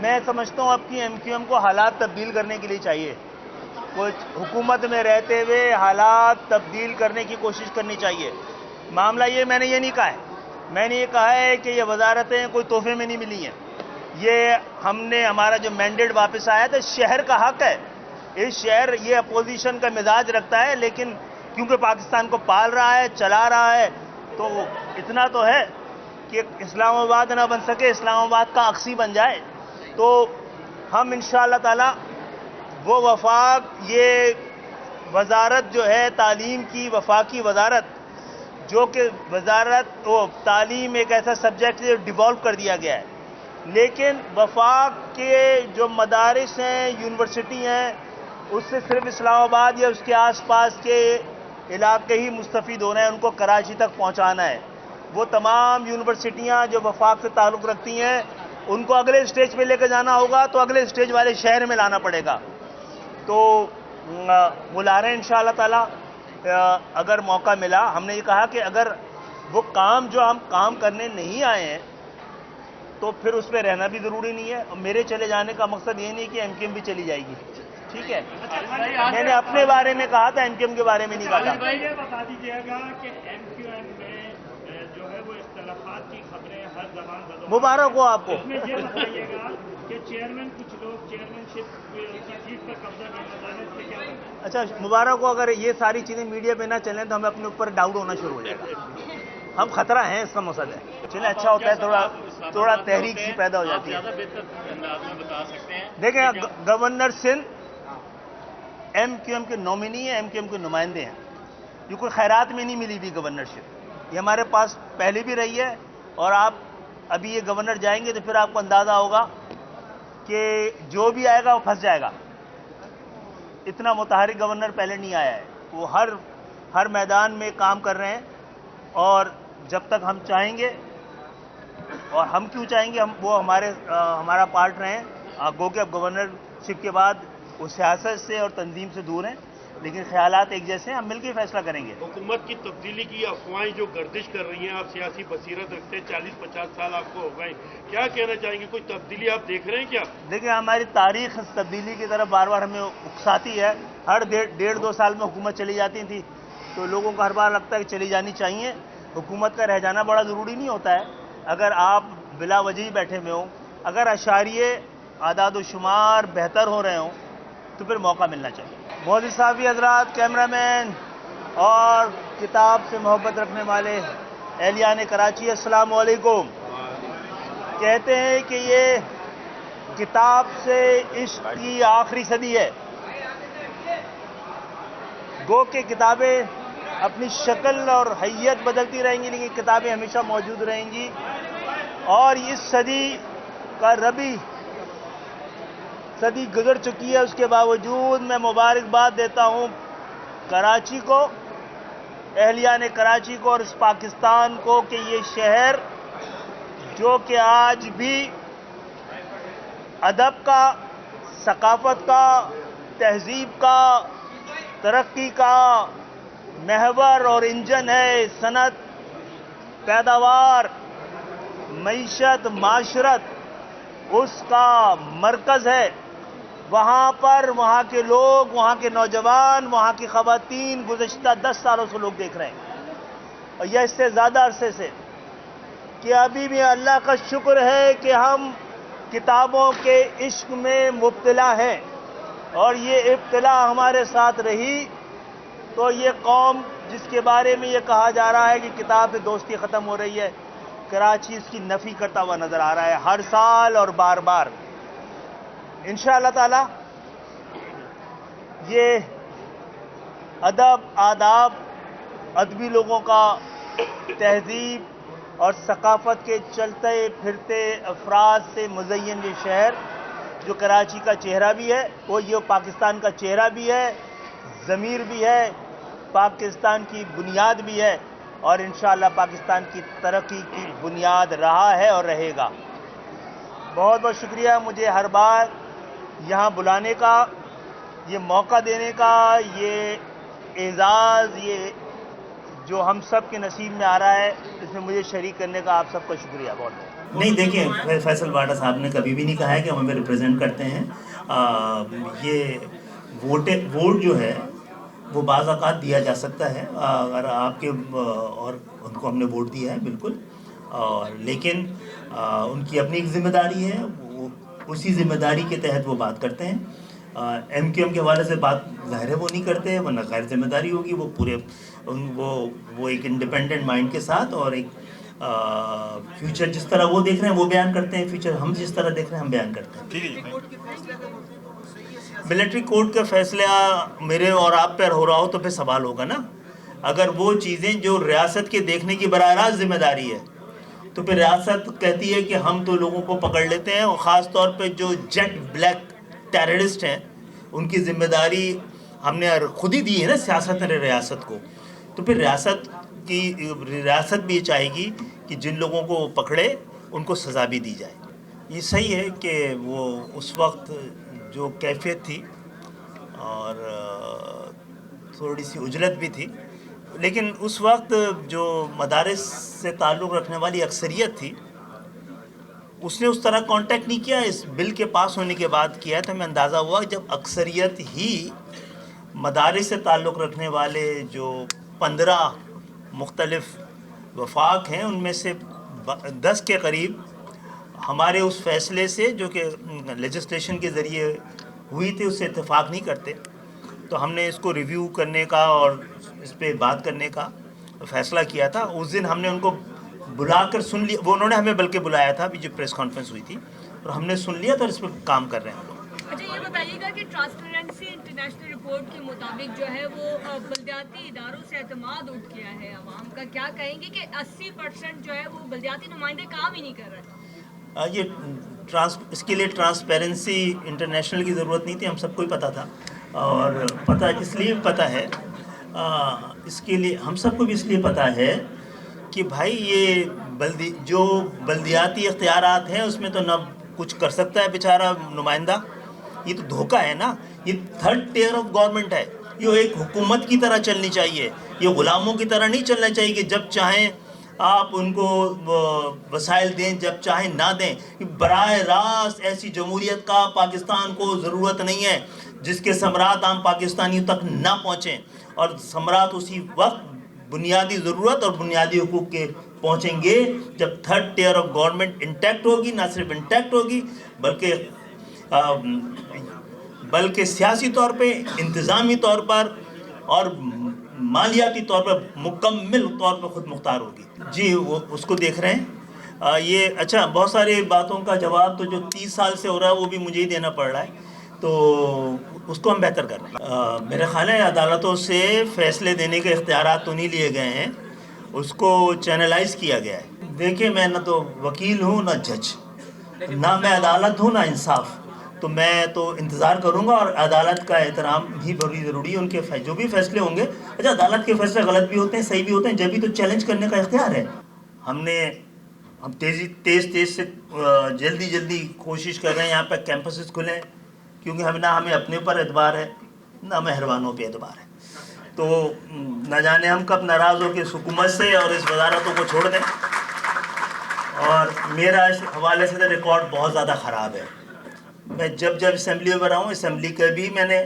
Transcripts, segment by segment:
میں سمجھتا ہوں اب کی ایم کیو ایم کو حالات تبدیل کرنے کے لیے چاہیے. کچھ حکومت میں رہتے ہوئے حالات تبدیل کرنے کی کوشش کرنی چاہیے. معاملہ یہ میں نے یہ نہیں کہا ہے. میں نے یہ کہا ہے کہ یہ وزارتیں کوئی تحفے میں نہیں ملی ہیں. یہ ہمارا جو مینڈیٹ واپس آیا تھا شہر کا حق ہے. اس شہر یہ اپوزیشن کا مزاج رکھتا ہے لیکن کیونکہ پاکستان کو پال رہا ہے چلا رہا ہے تو اتنا تو ہے کہ اسلام آباد نہ بن سکے اسلام آباد کا اقصی بن جائے. تو ہم انشاءاللہ تعالی وہ وفاق یہ وزارت جو ہے تعلیم کی وفاقی وزارت جو کہ وزارت تعلیم ایک ایسا سبجیکٹ جو ڈیولو کر دیا گیا ہے لیکن وفاق کے جو مدارس ہیں یونیورسٹی ہیں اس سے صرف اسلام آباد یا اس کے آس پاس کے علاقے ہی مستفید ہو رہے ہیں. ان کو کراچی تک پہنچانا ہے. وہ تمام یونیورسٹیاں جو وفاق سے تعلق رکھتی ہیں ان کو اگلے اسٹیج پہ لے کے جانا ہوگا تو اگلے اسٹیج والے شہر میں لانا پڑے گا. تو بلا رہے ہیں انشاءاللہ تعالی. اگر موقع ملا ہم نے یہ کہا کہ اگر وہ کام جو ہم کام کرنے نہیں آئے ہیں تو پھر اس پہ رہنا بھی ضروری نہیں ہے. اور میرے چلے جانے کا مقصد یہ نہیں کہ ایم کیو ایم بھی چلی جائے گی. ٹھیک ہے, میں نے اپنے بارے میں کہا تھا, ایم کیو ایم کے بارے میں نہیں کہا تھا. یہ بتا دیجیے گا کہ ایم کیو ایم میں جو ہے وہ اختلافات کی خبریں ہر زبان بدل. مبارک ہو آپ کو. اس میں یہ بتائیے گا کہ چیئرمین کچھ لوگ چیئرمین شپ کی سیٹ پر قبضہ کرنا چاہتے ہیں, کیا بتائیں؟ اچھا مبارک ہو. اگر یہ ساری چیزیں میڈیا پہ نہ چلیں تو ہمیں اپنے اوپر ڈاؤٹ ہونا شروع ہو جائے گا. ہم خطرہ ہیں, اس کا مقصد ہے. چلیں اچھا ہوتا ہے تھوڑا تحریک سی پیدا ہو جاتی ہے. زیادہ بہتر انداز میں بتا سکتے ہیں. دیکھیں governor Sindh M Q M کے نومینی ہیں, ایم کیو ایم کے نمائندے ہیں. یہ کوئی خیرات میں نہیں ملی ہوئی گورنرشپ. یہ ہمارے پاس پہلے بھی رہی ہے اور آپ ابھی یہ گورنر جائیں گے تو پھر آپ کو اندازہ ہوگا کہ جو بھی آئے گا وہ پھنس جائے گا. اتنا متحرک گورنر پہلے نہیں آیا ہے. وہ ہر میدان میں کام کر رہے ہیں اور جب تک ہم چاہیں گے, اور ہم کیوں چاہیں گے, وہ ہمارا پارٹ رہے ہیں. گو کہ اب گورنرشپ کے بعد وہ سیاست سے اور تنظیم سے دور ہیں لیکن خیالات ایک جیسے ہیں. ہم مل کے فیصلہ کریں گے. حکومت کی تبدیلی کی افواہیں جو گردش کر رہی ہیں, آپ سیاسی بصیرت رکھتے ہیں, 40-50 سال آپ کو ہو گئے, کیا کہنا چاہیں گے؟ کوئی تبدیلی آپ دیکھ رہے ہیں کیا؟ دیکھیں ہماری تاریخ اس تبدیلی کی طرف بار بار ہمیں اکساتی ہے. ہر 1.5-2 سال میں حکومت چلی جاتی تھی تو لوگوں کو ہر بار لگتا ہے کہ چلی جانی چاہیے. حکومت کا رہ جانا بڑا ضروری نہیں ہوتا ہے. اگر آپ بلا وجہ ہی بیٹھے ہوئے ہوں, اگر اشاریے اعداد و شمار بہتر ہو رہے ہوں تو پھر موقع ملنا چاہیے. مودی صحافی حضرات, کیمرہ مین اور کتاب سے محبت رکھنے والے اہلیان کراچی, السلام علیکم. کہتے ہیں کہ یہ کتاب سے عشق کی آخری صدی ہے. گو کہ کتابیں اپنی شکل اور حیت بدلتی رہیں گی لیکن کتابیں ہمیشہ موجود رہیں گی. اور اس صدی کا ربی صدی گزر چکی ہے, اس کے باوجود میں مبارکباد دیتا ہوں کراچی کو, اہلیان کراچی کو اور اس پاکستان کو کہ یہ شہر جو کہ آج بھی ادب کا, ثقافت کا, تہذیب کا, ترقی کا محور اور انجن ہے. صنعت, پیداوار, معیشت, معاشرت اس کا مرکز ہے. وہاں پر وہاں کے لوگ, وہاں کے نوجوان, وہاں کی خواتین گزشتہ 10 سالوں سے لوگ دیکھ رہے ہیں اور یہ اس سے زیادہ عرصے سے کہ ابھی بھی اللہ کا شکر ہے کہ ہم کتابوں کے عشق میں مبتلا ہیں. اور یہ ابتلا ہمارے ساتھ رہی تو یہ قوم جس کے بارے میں یہ کہا جا رہا ہے کہ کتاب سے دوستی ختم ہو رہی ہے, کراچی اس کی نفی کرتا ہوا نظر آ رہا ہے ہر سال اور بار بار. انشاءاللہ تعالی یہ ادب, آداب, ادبی لوگوں کا, تہذیب اور ثقافت کے چلتے پھرتے افراد سے مزین یہ شہر جو کراچی کا چہرہ بھی ہے, وہ یہ پاکستان کا چہرہ بھی ہے, ضمیر بھی ہے, پاکستان کی بنیاد بھی ہے اور انشاءاللہ پاکستان کی ترقی کی بنیاد رہا ہے اور رہے گا. بہت بہت شکریہ مجھے ہر بار یہاں بلانے کا, یہ موقع دینے کا, یہ اعزاز, یہ جو ہم سب کے نصیب میں آ رہا ہے اس میں مجھے شریک کرنے کا آپ سب کا شکریہ. بہت بہت نہیں دیکھیں، فیصل واڈا صاحب نے کبھی بھی نہیں کہا ہے کہ ہم ہمیں ریپرزینٹ کرتے ہیں. یہ ووٹ جو ہے وہ بعض اوقات دیا جا سکتا ہے اگر آپ کے اور ان کو ہم نے ووٹ دیا ہے بالکل، اور لیکن ان کی اپنی ایک ذمہ داری ہے، وہ اسی ذمہ داری کے تحت وہ بات کرتے ہیں. ایم کیو ایم کے حوالے سے بات ظاہر ہے وہ نہیں کرتے، ورنہ غیر ذمہ داری ہوگی. وہ پورے وہ ایک انڈیپینڈنٹ مائنڈ کے ساتھ اور ایک فیوچر جس طرح وہ دیکھ رہے ہیں وہ بیان کرتے ہیں، فیوچر ہم جس طرح دیکھ رہے ہیں ہم بیان کرتے ہیں. ملٹری کورٹ کا فیصلہ میرے اور آپ پر ہو رہا ہو تو پھر سوال ہوگا نا. اگر وہ چیزیں جو ریاست کے دیکھنے کی براہ راست ذمہ داری ہے تو پھر ریاست کہتی ہے کہ ہم تو لوگوں کو پکڑ لیتے ہیں، اور خاص طور پہ جو جیٹ بلیک ٹیررسٹ ہیں ان کی ذمہ داری ہم نے خود ہی دی ہے نا سیاست نے ریاست کو. تو پھر ریاست بھی یہ چاہے گی کہ جن لوگوں کو پکڑے ان کو سزا بھی دی جائے. یہ صحیح ہے کہ وہ اس وقت جو کیفیت تھی اور تھوڑی سی اجلت بھی تھی، لیکن اس وقت جو مدارس سے تعلق رکھنے والی اکثریت تھی اس نے اس طرح کانٹیکٹ نہیں کیا. اس بل کے پاس ہونے کے بعد کیا تو ہمیں اندازہ ہوا جب اکثریت ہی مدارس سے تعلق رکھنے والے جو 15 مختلف وفاق ہیں ان میں سے 10 کے قریب ہمارے اس فیصلے سے جو کہ لیجسلیشن کے ذریعے ہوئی تھی اس سے اتفاق نہیں کرتے. تو ہم نے اس کو ریویو کرنے کا اور اس پہ بات کرنے کا فیصلہ کیا تھا. اس دن ہم نے ان کو بلا کر سن لیا، وہ انہوں نے ہمیں بلکہ بلایا تھا ابھی جو پریس کانفرنس ہوئی تھی، اور ہم نے سن لیا تو اس پہ کام کر رہے ہیں ہم لوگ. اچھا یہ بتائیے گا کہ ٹرانسپیرنسی انٹرنیشنل رپورٹ کے مطابق جو ہے وہ بلدیاتی اداروں سے اعتماد اٹھ گیا ہے عوام کا. کیا کہیں گے کہ 80% جو ہے وہ بلدیاتی نمائندے کام ہی نہیں کر رہے؟ اس کے لیے ٹرانسپیرنسی انٹرنیشنل کی ضرورت نہیں تھی، ہم سب کو ہی پتہ تھا. اور پتہ اس لیے پتہ ہے، اس کے لیے ہم سب کو بھی اس لیے پتہ ہے کہ بھائی یہ جو بلدیاتی اختیارات ہیں اس میں تو نہ کچھ کر سکتا ہے بیچارہ نمائندہ. یہ تو دھوکہ ہے نا. یہ تھرڈ ٹیئر آف گورنمنٹ ہے. یہ ایک حکومت کی طرح چلنی چاہیے، یہ غلاموں کی طرح نہیں چلنا چاہیے کہ جب چاہیں آپ ان کو وسائل دیں جب چاہیں نہ دیں. براہ راست ایسی جمہوریت کا پاکستان کو ضرورت نہیں ہے جس کے ثمرات عام پاکستانیوں تک نہ پہنچیں، اور ثمرات اسی وقت بنیادی ضرورت اور بنیادی حقوق کے پہنچیں گے جب third tier of government intact ہوگی. نہ صرف انٹیکٹ ہوگی بلکہ سیاسی طور پہ، انتظامی طور پر اور مالیاتی طور پر مکمل طور پر خود مختار ہوگی. جی وہ اس کو دیکھ رہے ہیں. یہ اچھا بہت ساری باتوں کا جواب تو جو 30 سال سے ہو رہا ہے وہ بھی مجھے ہی دینا پڑ رہا ہے، تو اس کو ہم بہتر کر رہے ہیں. میرے خیال ہے عدالتوں سے فیصلے دینے کے اختیارات تو نہیں لیے گئے ہیں، اس کو چینلائز کیا گیا ہے. دیکھیں میں نہ تو وکیل ہوں نہ جج، نہ میں عدالت ہوں نہ انصاف. تو میں تو انتظار کروں گا، اور عدالت کا احترام بھی بڑی ضروری ہے. ان کے جو بھی فیصلے ہوں گے، اچھا عدالت کے فیصلے غلط بھی ہوتے ہیں صحیح بھی ہوتے ہیں، جب بھی تو چیلنج کرنے کا اختیار ہے. ہم تیز سے جلدی کوشش کر رہے ہیں یہاں پہ کیمپسز کھلیں، کیونکہ ہمیں اپنے اوپر اعتبار ہے نہ مہربانوں پہ اعتبار ہے. تو نہ جانے ہم کب ناراض ہو کے اس حکومت سے اور اس وزارتوں کو چھوڑ دیں. اور میرا اس حوالے سے ریکارڈ بہت زیادہ خراب ہے. میں جب اسمبلی میں رہا ہوں، اسمبلی کا بھی میں نے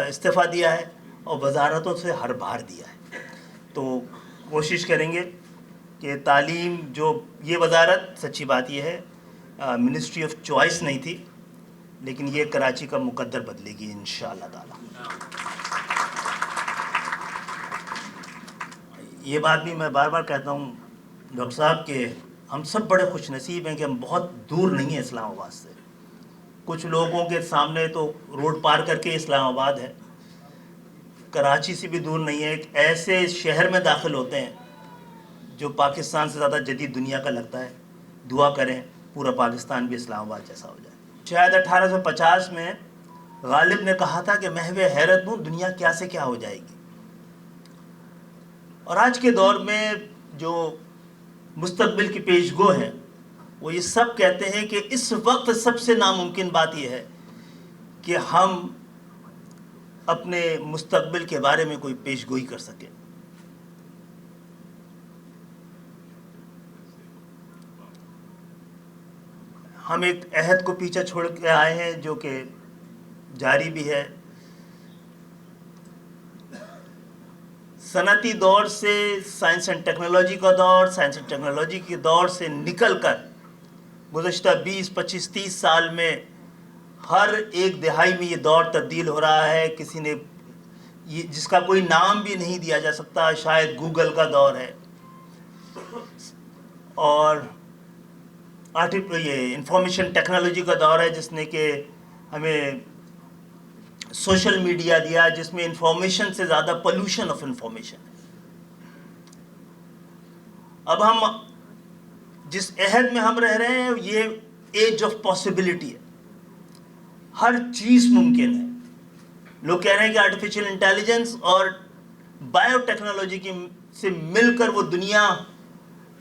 استعفیٰ دیا ہے اور وزارتوں سے ہر بار دیا ہے. تو کوشش کریں گے کہ تعلیم جو یہ وزارت، سچی بات یہ ہے منسٹری آف چوائس نہیں تھی، لیکن یہ کراچی کا مقدر بدلے گی انشاءاللہ تعالی. یہ بات بھی میں بار بار کہتا ہوں ڈاکٹر صاحب کہ ہم سب بڑے خوش نصیب ہیں کہ ہم بہت دور نہیں ہیں اسلام آباد سے. کچھ لوگوں کے سامنے تو روڈ پار کر کے اسلام آباد ہے، کراچی سے بھی دور نہیں ہے. ایک ایسے شہر میں داخل ہوتے ہیں جو پاکستان سے زیادہ جدید دنیا کا لگتا ہے. دعا کریں پورا پاکستان بھی اسلام آباد جیسا ہو جائے. شاید 1850 میں غالب نے کہا تھا کہ محو حیرت ہوں دنیا کیا سے کیا ہو جائے گی. اور آج کے دور میں جو مستقبل کی پیش گو ہیں وہ یہ سب کہتے ہیں کہ اس وقت سب سے ناممکن بات یہ ہے کہ ہم اپنے مستقبل کے بارے میں کوئی پیش گوئی کر سکیں. ہم ایک عہد کو پیچھے چھوڑ کے آئے ہیں جو کہ جاری بھی ہے. صنعتی دور سے سائنس اینڈ ٹیکنالوجی کا دور، سائنس اینڈ ٹیکنالوجی کے دور سے نکل کر گزشتہ 20، 25، 30 سال میں ہر ایک دہائی میں یہ دور تبدیل ہو رہا ہے. کسی نے جس کا کوئی نام بھی نہیں دیا جا سکتا، شاید گوگل کا دور ہے، اور یہ انفارمیشن ٹیکنالوجی کا دور ہے جس نے کہ ہمیں سوشل میڈیا دیا، جس میں انفارمیشن سے زیادہ پولوشن آف انفارمیشن ہے. اب ہم جس عہد میں ہم رہ رہے ہیں یہ ایج آف پاسبلٹی ہے، ہر چیز ممکن ہے. لوگ کہہ رہے ہیں کہ آرٹیفیشل انٹیلیجنس اور بایو ٹیکنالوجی سے مل کر وہ دنیا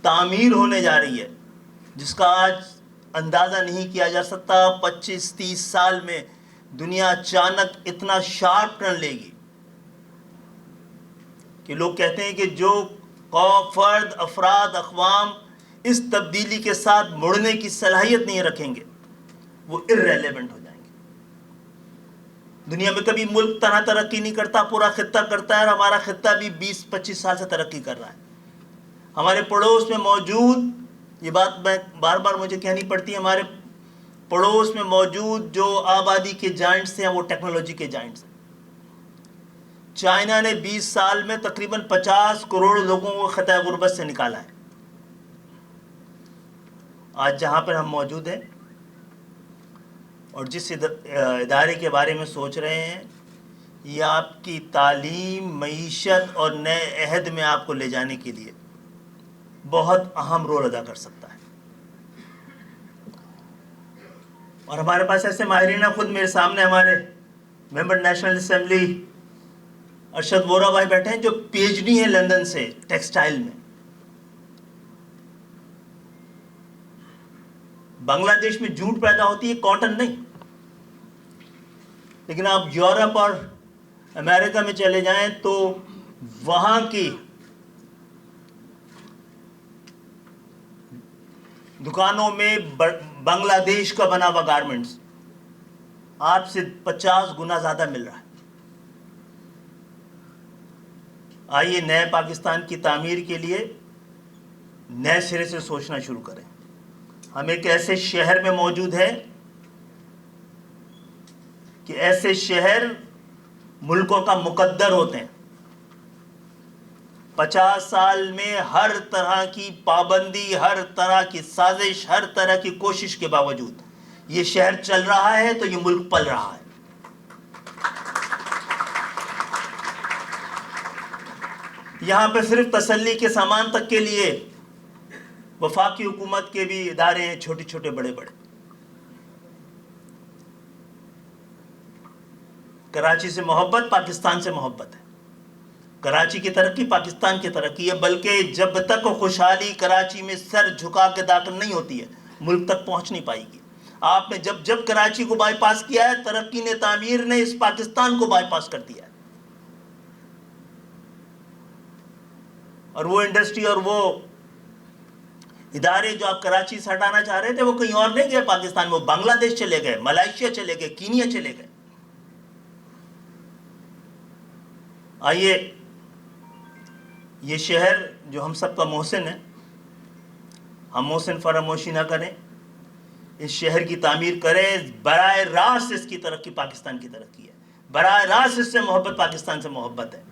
تعمیر ہونے جا رہی ہے جس کا آج اندازہ نہیں کیا جا سکتا. 25-30 سال میں دنیا اچانک اتنا شارپ ٹرن لے گی کہ لوگ کہتے ہیں کہ جو فرد، افراد، اقوام اس تبدیلی کے ساتھ مڑنے کی صلاحیت نہیں رکھیں گے وہ irrelevant ہو جائیں گے. دنیا میں کبھی ملک طرح ترقی نہیں کرتا، پورا خطہ کرتا ہے، اور ہمارا خطہ بھی 20-25 سال سے ترقی کر رہا ہے. ہمارے پڑوس میں موجود، یہ بات میں بار بار مجھے کہنی پڑتی ہے، ہمارے پڑوس میں موجود جو آبادی کے جائنٹس ہیں وہ ٹیکنالوجی کے جائنٹس ہیں. چائنا نے 20 سال میں تقریباً 50 کروڑ لوگوں کو خطۂ غربت سے نکالا ہے. آج جہاں پر ہم موجود ہیں اور جس ادارے کے بارے میں سوچ رہے ہیں، یہ آپ کی تعلیم، معیشت اور نئے عہد میں آپ کو لے جانے کے لیے بہت اہم رول ادا کر سکتا ہے. اور ہمارے پاس ایسے ماہرین خود میرے سامنے ہمارے ممبر نیشنل اسمبلی ارشد وورا بھائی بیٹھے ہیں جو پی ایچ ڈی ہیں لندن سے ٹیکسٹائل میں. بنگلہ دیش میں جوٹ پیدا ہوتی ہے، کاٹن نہیں. لیکن آپ یورپ اور امریکہ میں چلے جائیں تو وہاں کی دکانوں میں بنگلہ دیش کا بنا ہوا گارمنٹس آپ سے 50 گنا زیادہ مل رہا ہے. آئیے نئے پاکستان کی تعمیر کے لیے نئے سرے سے سوچنا شروع کریں. ہم ایک ایسے شہر میں موجود ہیں کہ ایسے شہر ملکوں کا مقدر ہوتے ہیں. 50 سال میں ہر طرح کی پابندی، ہر طرح کی سازش، ہر طرح کی کوشش کے باوجود یہ شہر چل رہا ہے تو یہ ملک پل رہا ہے. یہاں پہ صرف تسلی کے سامان تک کے لیے وفاقی حکومت کے بھی ادارے ہیں، چھوٹے چھوٹے، بڑے بڑے. کراچی سے محبت پاکستان سے محبت ہے. کراچی کی ترقی پاکستان کی ترقی ہے، بلکہ جب تک خوشحالی کراچی میں سر جھکا کے داخل نہیں ہوتی ہے ملک تک پہنچ نہیں پائے گی. آپ نے جب کراچی کو بائی پاس کیا ہے، ترقی نے، تعمیر نے اس پاکستان کو بائی پاس کر دیا ہے. اور وہ انڈسٹری اور وہ ادارے جو آپ کراچی سے ہٹانا چاہ رہے تھے وہ کہیں اور نہیں گئے پاکستان میں، وہ بنگلہ دیش چلے گئے، ملائیشیا چلے گئے، کینیا چلے گئے. آئیے یہ شہر جو ہم سب کا محسن ہے، ہم محسن فراموشی نہ کریں، اس شہر کی تعمیر کریں. براہ راست اس کی ترقی پاکستان کی ترقی ہے، براہ راست اس سے محبت پاکستان سے محبت ہے.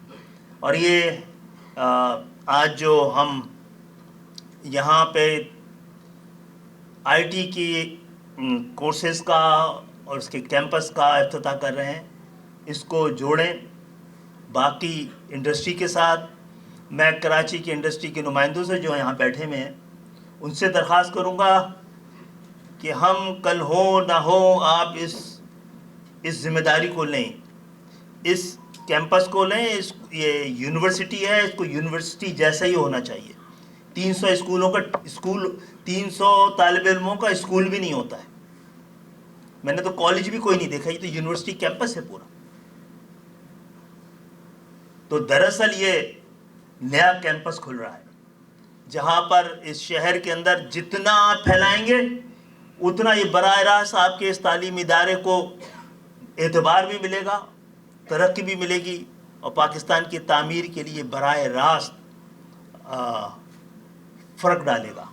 اور یہ آج جو ہم یہاں پہ آئی ٹی کی کورسز کا اور اس کے کیمپس کا افتتاح کر رہے ہیں، اس کو جوڑیں باقی انڈسٹری کے ساتھ. میں کراچی کی انڈسٹری کے نمائندوں سے جو یہاں بیٹھے ہوئے ہیں ان سے درخواست کروں گا کہ ہم کل ہو نہ ہو آپ اس ذمہ داری کو لیں، اس کیمپس کو لیں. یہ یونیورسٹی ہے، اس کو یونیورسٹی جیسا ہی ہونا چاہیے. 300 اسکولوں کا 300 طالب علموں کا اسکول بھی نہیں ہوتا ہے. میں نے تو کالج بھی کوئی نہیں دیکھا، یہ تو یونیورسٹی کیمپس ہے پورا. تو دراصل یہ نیا کیمپس کھل رہا ہے جہاں پر اس شہر کے اندر جتنا آپ پھیلائیں گے اتنا یہ براہ راست آپ کے اس تعلیمی ادارے کو اعتبار بھی ملے گا، ترقی بھی ملے گی، اور پاکستان کی تعمیر کے لیے براہ راست فرق ڈالے گا۔